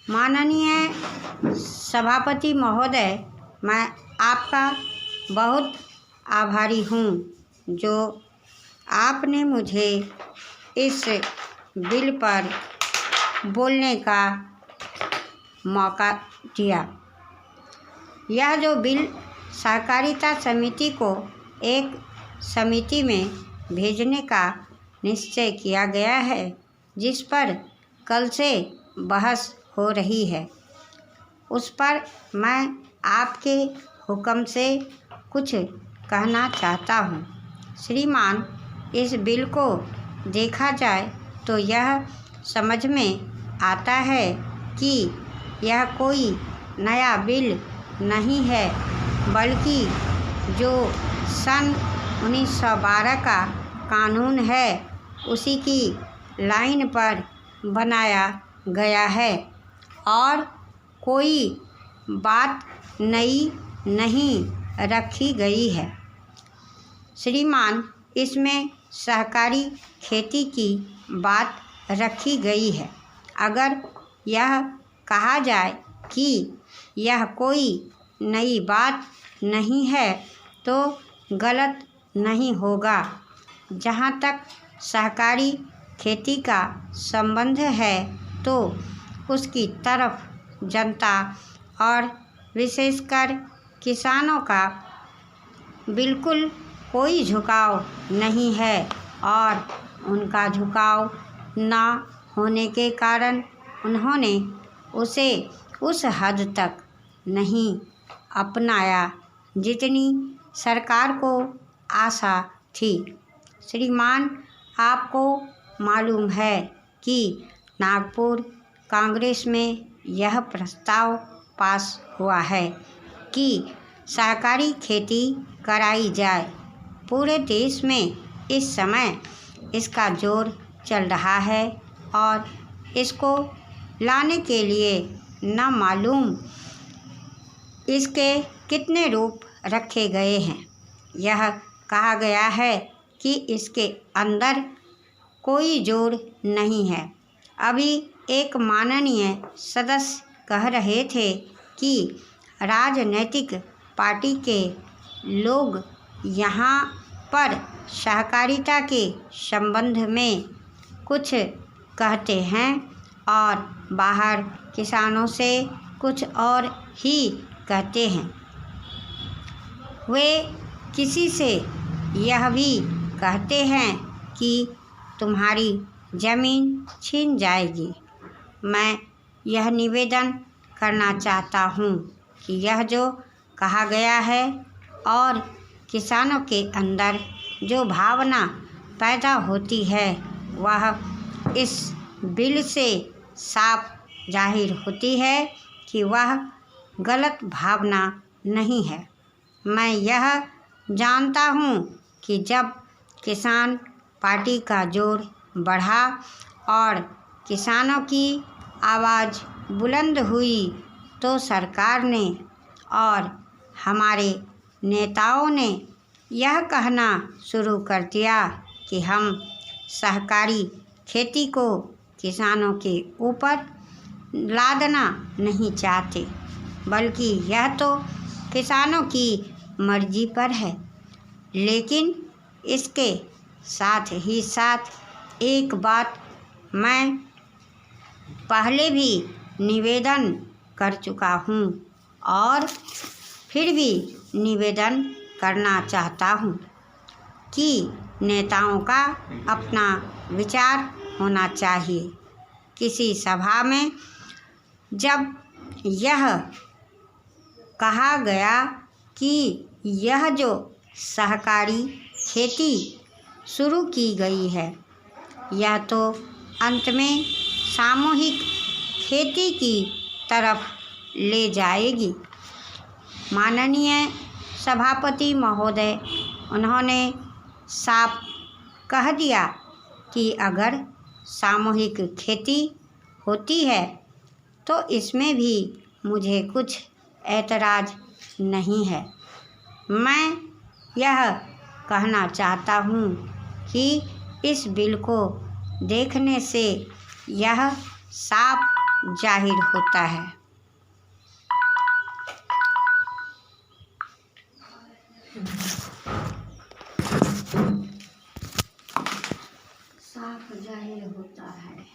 माननीय सभापति महोदय, मैं आपका बहुत आभारी हूँ जो आपने मुझे इस बिल पर बोलने का मौका दिया। यह जो बिल सहकारिता समिति को एक समिति में भेजने का निश्चय किया गया है, जिस पर कल से बहस हो रही है, उस पर मैं आपके हुक्म से कुछ कहना चाहता हूँ। श्रीमान, इस बिल को देखा जाए तो यह समझ में आता है कि यह कोई नया बिल नहीं है, बल्कि जो सन 1912 का कानून है उसी की लाइन पर बनाया गया है और कोई बात नई नहीं रखी गई है। श्रीमान, इसमें सहकारी खेती की बात रखी गई है। अगर यह कहा जाए कि यह कोई नई बात नहीं है तो गलत नहीं होगा। जहाँ तक सहकारी खेती का संबंध है तो उसकी तरफ जनता और विशेषकर किसानों का बिल्कुल कोई झुकाव नहीं है और उनका झुकाव ना होने के कारण उन्होंने उसे उस हद तक नहीं अपनाया जितनी सरकार को आशा थी। श्रीमान, आपको मालूम है कि नागपुर कांग्रेस में यह प्रस्ताव पास हुआ है कि सहकारी खेती कराई जाए। पूरे देश में इस समय इसका जोर चल रहा है और इसको लाने के लिए न मालूम इसके कितने रूप रखे गए हैं। यह कहा गया है कि इसके अंदर कोई जोर नहीं है। अभी एक माननीय सदस्य कह रहे थे कि राजनीतिक पार्टी के लोग यहाँ पर सहकारिता के संबंध में कुछ कहते हैं और बाहर किसानों से कुछ और ही कहते हैं। वे किसी से यह भी कहते हैं कि तुम्हारी ज़मीन छीन जाएगी। मैं यह निवेदन करना चाहता हूँ कि यह जो कहा गया है और किसानों के अंदर जो भावना पैदा होती है वह इस बिल से साफ जाहिर होती है कि वह गलत भावना नहीं है। मैं यह जानता हूँ कि जब किसान पार्टी का जोर बढ़ा और किसानों की आवाज़ बुलंद हुई तो सरकार ने और हमारे नेताओं ने यह कहना शुरू कर दिया कि हम सहकारी खेती को किसानों के ऊपर लादना नहीं चाहते, बल्कि यह तो किसानों की मर्जी पर है। लेकिन इसके साथ ही साथ एक बात मैं पहले भी निवेदन कर चुका हूँ और फिर भी निवेदन करना चाहता हूँ कि नेताओं का अपना विचार होना चाहिए। किसी सभा में जब यह कहा गया कि यह जो सहकारी खेती शुरू की गई है यह तो अंत में सामूहिक खेती की तरफ ले जाएगी। माननीय सभापति महोदय, उन्होंने साफ कह दिया कि अगर सामूहिक खेती होती है तो इसमें भी मुझे कुछ ऐतराज़ नहीं है। मैं यह कहना चाहता हूँ कि इस बिल को देखने से यह साफ जाहिर होता है। साफ जाहिर होता है।